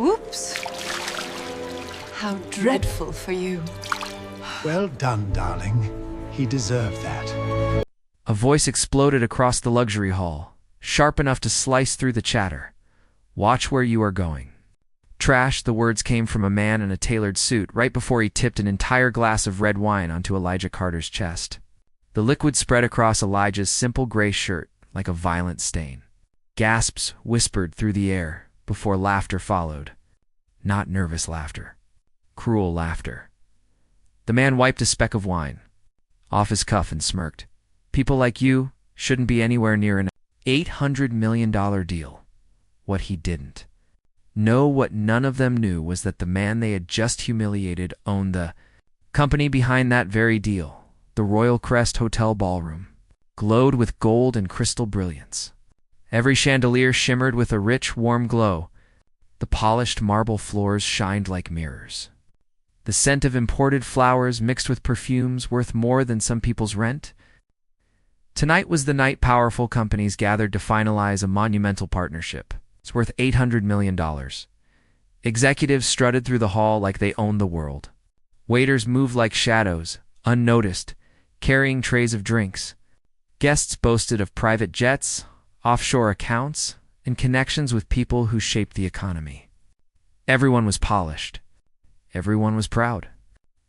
Oops. How dreadful for you. Well done, darling. He deserved that. A voice exploded across the luxury hall, sharp enough to slice through the chatter. "Watch where you are going." "Trash," the words came from a man in a tailored suit right before he tipped an entire glass of red wine onto Elijah Carter's chest. The liquid spread across Elijah's simple gray shirt like a violent stain. Gasps whispered through the air before laughter followed. Not nervous laughter. Cruel laughter. The man wiped a speck of wine off his cuff and smirked. "People like you shouldn't be anywhere near an $800 million deal." What he didn't know, what none of them knew, was that the man they had just humiliated owned the company behind that very deal. The Royal Crest Hotel ballroom glowed with gold and crystal brilliance. Every chandelier shimmered with a rich, warm glow. The polished marble floors shined like mirrors. The scent of imported flowers mixed with perfumes worth more than some people's rent. Tonight was the night powerful companies gathered to finalize a monumental partnership. It's worth $800 million. Executives strutted through the hall like they owned the world. Waiters moved like shadows, unnoticed, carrying trays of drinks. Guests boasted of private jets, offshore accounts, and connections with people who shaped the economy. Everyone was polished. Everyone was proud.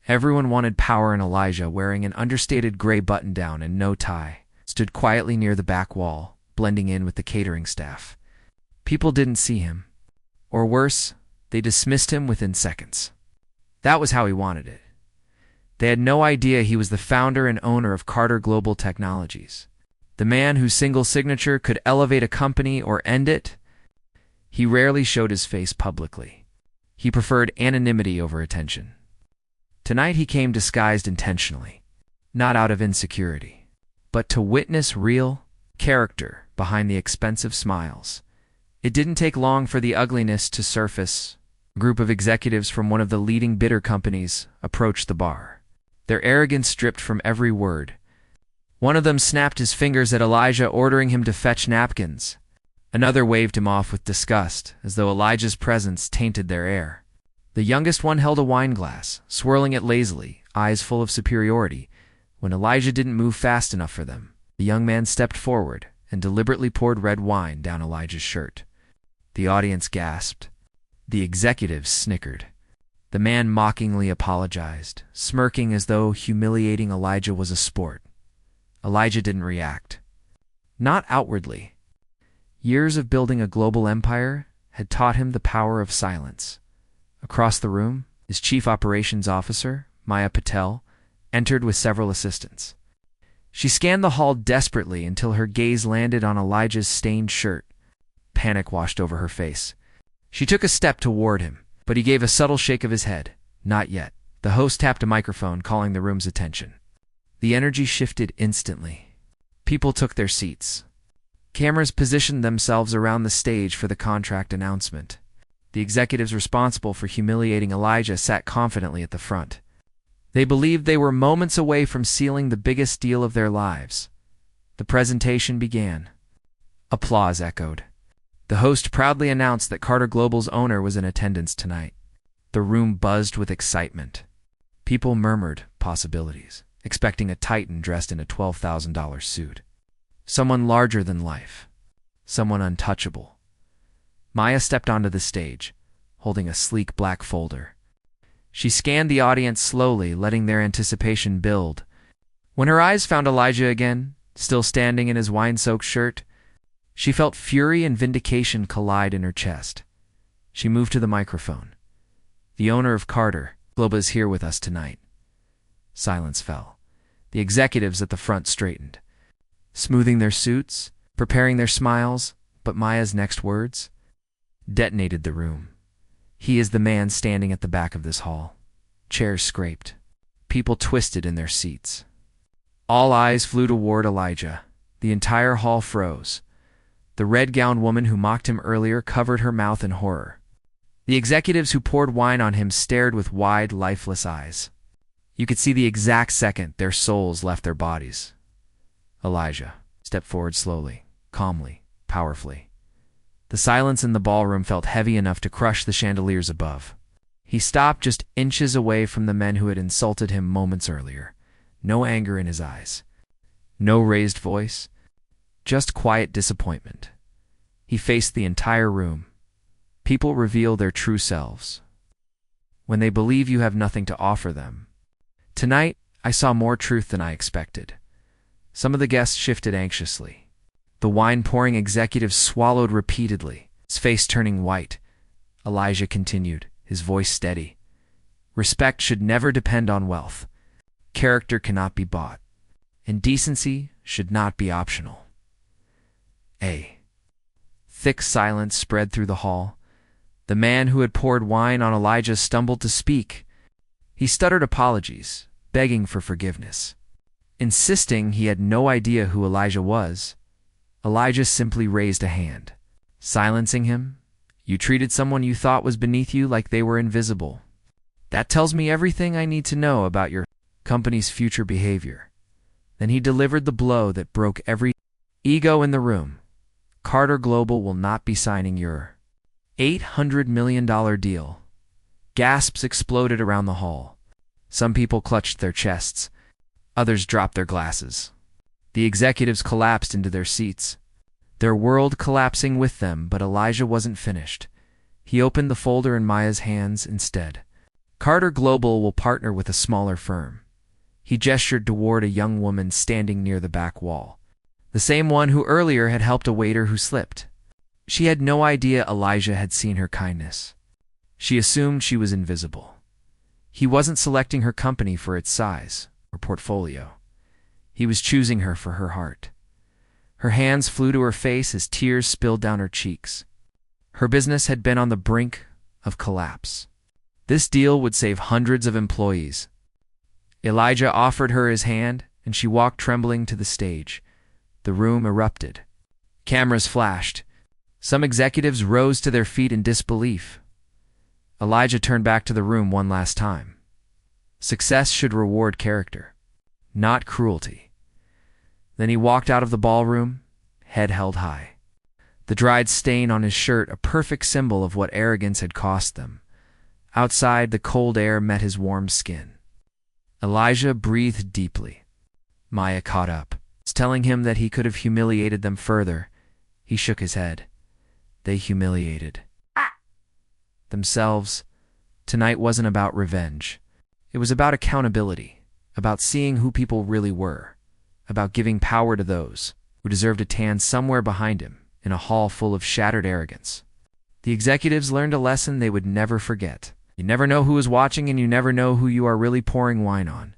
Everyone wanted power, and Elijah, wearing an understated gray button-down and no tie, stood quietly near the back wall, blending in with the catering staff. People didn't see him. Or worse, they dismissed him within seconds. That was how he wanted it. They had no idea he was the founder and owner of Carter Global Technologies, the man whose single signature could elevate a company or end it. He rarely showed his face publicly. He preferred anonymity over attention. Tonight he came disguised intentionally, not out of insecurity, but to witness real character behind the expensive smiles. It didn't take long for the ugliness to surface. A group of executives from one of the leading bitter companies approached the bar, their arrogance stripped from every word. One of them snapped his fingers at Elijah, ordering him to fetch napkins. Another waved him off with disgust, as though Elijah's presence tainted their air. The youngest one held a wine glass, swirling it lazily, eyes full of superiority. When Elijah didn't move fast enough for them, the young man stepped forward and deliberately poured red wine down Elijah's shirt. The audience gasped. The executives snickered. The man mockingly apologized, smirking as though humiliating Elijah was a sport. Elijah didn't react. Not outwardly. Years of building a global empire had taught him the power of silence. Across the room, his chief operations officer, Maya Patel, entered with several assistants. She scanned the hall desperately until her gaze landed on Elijah's stained shirt. Panic washed over her face. She took a step toward him, but he gave a subtle shake of his head. Not yet. The host tapped a microphone, calling the room's attention. The energy shifted instantly. People took their seats. Cameras positioned themselves around the stage for the contract announcement. The executives responsible for humiliating Elijah sat confidently at the front. They believed they were moments away from sealing the biggest deal of their lives. The presentation began. Applause echoed. The host proudly announced that Carter Global's owner was in attendance tonight. The room buzzed with excitement. People murmured possibilities, expecting a titan dressed in a $12,000 suit. Someone larger than life. Someone untouchable. Maya stepped onto the stage, holding a sleek black folder. She scanned the audience slowly, letting their anticipation build. When her eyes found Elijah again, still standing in his wine-soaked shirt, she felt fury and vindication collide in her chest. She moved to the microphone. "The owner of Carter Global is here with us tonight." Silence fell. The executives at the front straightened, smoothing their suits, preparing their smiles, but Maya's next words detonated the room. "He is the man standing at the back of this hall." Chairs scraped. People twisted in their seats. All eyes flew toward Elijah. The entire hall froze. The red-gowned woman who mocked him earlier covered her mouth in horror. The executives who poured wine on him stared with wide, lifeless eyes. You could see the exact second their souls left their bodies. Elijah stepped forward slowly, calmly, powerfully. The silence in the ballroom felt heavy enough to crush the chandeliers above. He stopped just inches away from the men who had insulted him moments earlier. No anger in his eyes. No raised voice. Just quiet disappointment. He faced the entire room. People reveal their true selves when they believe you have nothing to offer them. Tonight, I saw more truth than I expected. Some of the guests shifted anxiously. The wine-pouring executive swallowed repeatedly, his face turning white. Elijah continued, his voice steady. Respect should never depend on wealth. Character cannot be bought. And decency should not be optional. Thick silence spread through the hall. The man who had poured wine on Elijah stumbled to speak. He stuttered apologies, begging for forgiveness. Insisting he had no idea who Elijah was, Elijah simply raised a hand. Silencing him, you treated someone you thought was beneath you like they were invisible. That tells me everything I need to know about your company's future behavior. Then he delivered the blow that broke every ego in the room. Carter Global will not be signing your $800 million deal. Gasps exploded around the hall. Some people clutched their chests. Others dropped their glasses. The executives collapsed into their seats, their world collapsing with them, but Elijah wasn't finished. He opened the folder in Maya's hands instead. Carter Global will partner with a smaller firm. He gestured toward a young woman standing near the back wall, the same one who earlier had helped a waiter who slipped. She had no idea Elijah had seen her kindness. She assumed she was invisible. He wasn't selecting her company for its size or portfolio. He was choosing her for her heart. Her hands flew to her face as tears spilled down her cheeks. Her business had been on the brink of collapse. This deal would save hundreds of employees. Elijah offered her his hand, and she walked trembling to the stage. The room erupted. Cameras flashed. Some executives rose to their feet in disbelief. Elijah turned back to the room one last time. Success should reward character, not cruelty. Then he walked out of the ballroom, head held high. The dried stain on his shirt, a perfect symbol of what arrogance had cost them. Outside, the cold air met his warm skin. Elijah breathed deeply. Maya caught up, telling him that he could have humiliated them further. He shook his head. They humiliated themselves. Tonight wasn't about revenge. It was about accountability, about seeing who people really were, about giving power to those who deserved a tan somewhere behind him in a hall full of shattered arrogance. The executives learned a lesson they would never forget. You never know who is watching, and you never know who you are really pouring wine on.